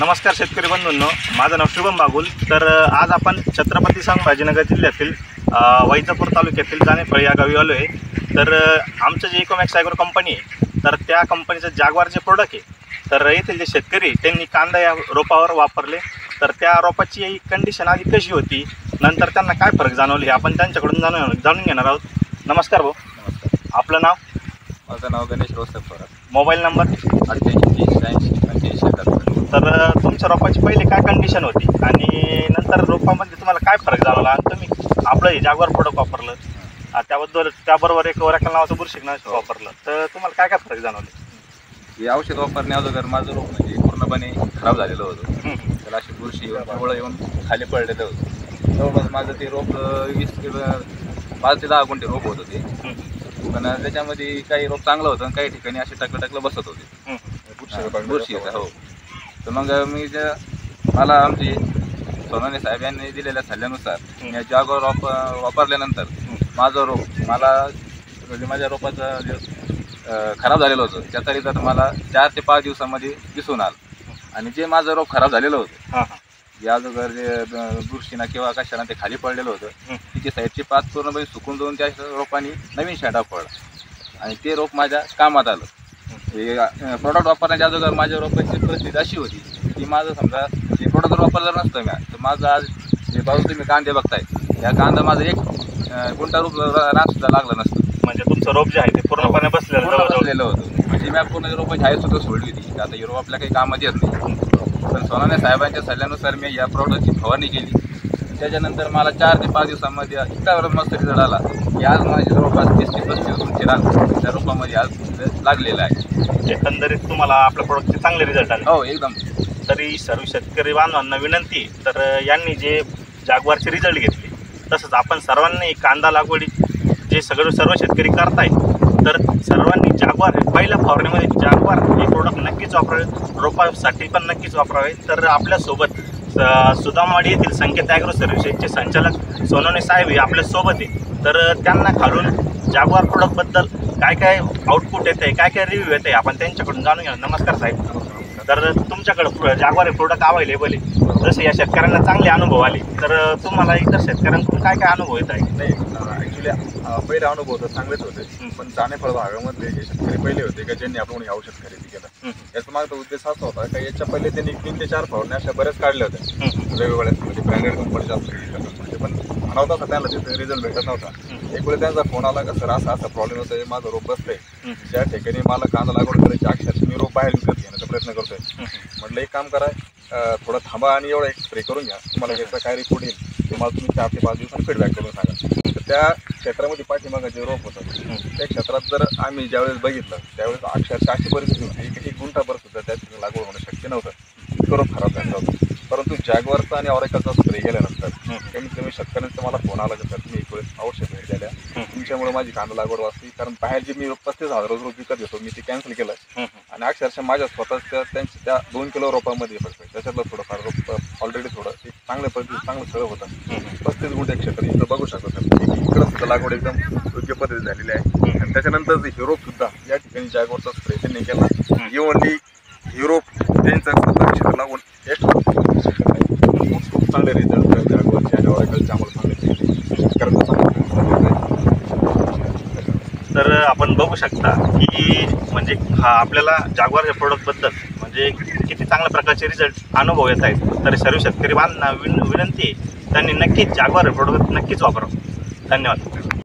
नमस्कार शेतकरी बंधूंनो, माझं नाव शुभम बागुल। तर आज आपण छत्रपती संभाजीनगर जिल्ह्यातील वैजापूर तालुक्यातील जानेफळ या गावी आलो आहे। तर आमचं जे इकोमॅक्स ॲग्रो कंपनी आहे, तर त्या कंपनीचं जागवार जे प्रोडक्ट आहे, तर येथील जे शेतकरी त्यांनी कांदा या रोपावर वापरले, तर त्या रोपाची कंडिशन आधी कशी होती, नंतर त्यांना काय फरक जाणवले हे आपण त्यांच्याकडून जाणून घेणार आहोत। नमस्कार भाऊ। नमस्कार। आपलं नाव? माझं नाव गणेश रोसक थोरात। Mobile number? 88 तर तुमच्या रोपाची पहिली काय कंडिशन होती आणि नंतर रोपामध्ये तुम्हाला काय फरक जाणवला आणि तुम्ही आपलं हे जागवार प्रोडक्ट वापरलं, त्याबरोबर एक ओरॅकल नावाचं बुरशीनाशक वापरलं, तर तुम्हाला काय काय फरक जाणवले? हे औषध वापरण्या अगोदर माझं रोप म्हणजे पूर्णपणे खराब झालेलं होतं। त्याला अशी बुरशी येऊन पिवळं येऊन खाली पडलेलं होतं। जवळपास माझं ते रोप 5 ते 10 गुंठे रोप होतं ते, पण त्याच्यामध्ये काही रोप चांगलं होतं आणि काही ठिकाणी असे टाकलं बसत होते बुरशी येतं। हो, तर मग मला आमचे सोनाने साहेब यांनी दिलेल्या सल्ल्यानुसार मी जागवार वापरल्यानंतर माझं रोप म्हणजे माझ्या रोपाचं जे खराब झालेलं होतं त्याचा रिझल्ट मला 4 ते 5 दिवसामध्ये दिसून आलं। आणि जे माझं रोप खराब झालेलं होतं, या अगोदर जे बुरशीना किंवा कशाना ते खाली पडलेलं होतं, तिची साईडची पात पूर्णपणे सुकून जाऊन त्या रोपाने नवीन शेंडा पडला आणि ते रोप माझ्या कामात आलं। हे प्रोडक्ट वापरण्याच्या अगोदर माझ्या रोपाची परिस्थिती अशी होती की माझं समजा हे प्रोडक्ट वापरलं नसतं मी, तर माझं आज जे बाजू तुम्ही कांदे बघताय, या कांदा माझं 1 गुंठा रोप रानसुद्धा लागलं नसतं। म्हणजे तुमचं रोप जे आहे ते पूर्णपणे बसलेलं होतं। म्हणजे मी पूर्ण रोपाची हाय सुद्धा सोडली होती, आता ही रोप आपल्या काही कामात येत नाही। पण सोनाने साहेबांच्या सल्ल्यानुसार मी या प्रोडक्टची फवारणी केली। त्याच्यानंतर मला 4 ते 5 दिवसामध्ये इतका मस्त रिझल्ट आला की आज माझी जवळपास 30 ते 35 गुंठे रान त्या रोपामध्ये आज लागलेलं आहे। एकंदरीत तुम्हाला आपल्या प्रोडक्टचे चांगले रिझल्ट आले? हो, एकदम। तरी सर्व शेतकरी बांधवांना विनंती, तर यांनी जे जागवारचे रिझल्ट घेतले, तसंच आपण सर्वांनी कांदा लागवडी जे सर्व शेतकरी करतायत, तर सर्वांनी जागवार पहिल्या फवारणीमध्ये जागवार हे प्रोडक्ट नक्कीच वापरावे, रोपासाठी पण नक्कीच वापरावे। तर आपल्यासोबत सुदामवाडी येथील संकेत ॲग्रो सर्व्हिसेसचे संचालक सोनवणे साहेब हे आपल्यासोबत आहे। तर त्यांना खालून जागवार प्रोडक्टबद्दल काय काय आउटपुट येत आहे, काय काय रिव्ह्यू येत आहे, आपण त्यांच्याकडून जाणून घ्या। नमस्कार साहेब। तर तुमच्याकडं जागवार हे प्रोडक्ट अवेलेबल आहे, जसे या शेतकऱ्यांना चांगले अनुभव आले, तर तुम्हाला इतर शेतकऱ्यांकडून काय काय अनुभव येत आहे? नाही, ॲक्च्युली पहिले अनुभव तर चांगलेच होते, पण जानेफळ भागामधले जे शेतकरी पहिले होते का ज्यांनी आपण औषध खरेदी केलं, याचा मागचा उद्देश असा होता का याच्या पहिले त्यांनी 3 ते 4 फवारण्या अशा बऱ्याच काढल्या होत्या वेगवेगळ्या, म्हणजे ब्रँडेड कंपनीच्या म्हणजे, पण म्हणावता होता त्यांना तिथे रिझल्ट भेटत नव्हता। एक वेळी त्यांचा फोन आला का सर असा प्रॉब्लेम होता, माझं रोप बसतंय, ज्या ठिकाणी मला कांदा लागवड करायची अक्षरशः मी रोप बाहेर विकत घेण्याचा प्रयत्न करतोय। म्हटलं एक काम करा, थोडं थांबा आणि एवढा एक स्प्रे करून घ्या, तुम्हाला याचा काय रिपोर्ट येईल ते मला तुम्ही 4 ते 5 दिवसांनी फीडबॅक करून सांगा। तर त्या क्षेत्रामध्ये पाठीमागं जे रोप होतं त्या क्षेत्रात जर आम्ही ज्यावेळेस बघितलं त्यावेळेस अक्षरशः अशी परिस्थिती होती, 1 गुंठाभर सुद्धा त्या ठिकाणी लागवड होणं शक्य नव्हतं, इतकं रोप खराब झालं होतं। परंतु जागवारचा आणि ऑरेकलचा स्प्रे केल्यानंतर कमीत कमी शेतकऱ्यांचा मला फोन आला का सर तुम्ही एक वेळेस औषध भेट द्याल्या, तुमच्यामुळे माझी कांदा लागवड वाचली, कारण बाहेर जे मी 35,000 रोज विकत घेतो मी ते कॅन्सल केलं आणि अक्षरशः माझ्या स्वतःच्या त्यांच्या त्या 2 किलो रोपामध्ये फक्त त्याच्यातलं थोडंफार रोप ऑलरेडी थोडं एक चांगल्या पद्धतीने चांगलं सळ होतं। 35 गुंठे क्षेत्र इथं बघू शकतो सर, इकडं सुद्धा लागवड एकदम योग्य पद्धतीने झालेली आहे। आणि त्याच्यानंतर हे रोप सुद्धा या ठिकाणी जागवारचा स्प्रे त्यांनी केला, इव्हनली ही रोप त्यांचं क्षेत्र लागून खूप चांगले रिझल्ट जागवारचे आणि ऑरेकलचे आम्हाला तर आपण बघू शकता की म्हणजे आपल्याला जागवार प्रोडक्टबद्दल म्हणजे किती चांगल्या प्रकारचे रिझल्ट अनुभव येत आहेत। तर सर्व शेतकरी बांधवांना विनंती आहे, त्यांनी नक्कीच जागवार प्रोडक्ट नक्कीच वापरावं। धन्यवाद।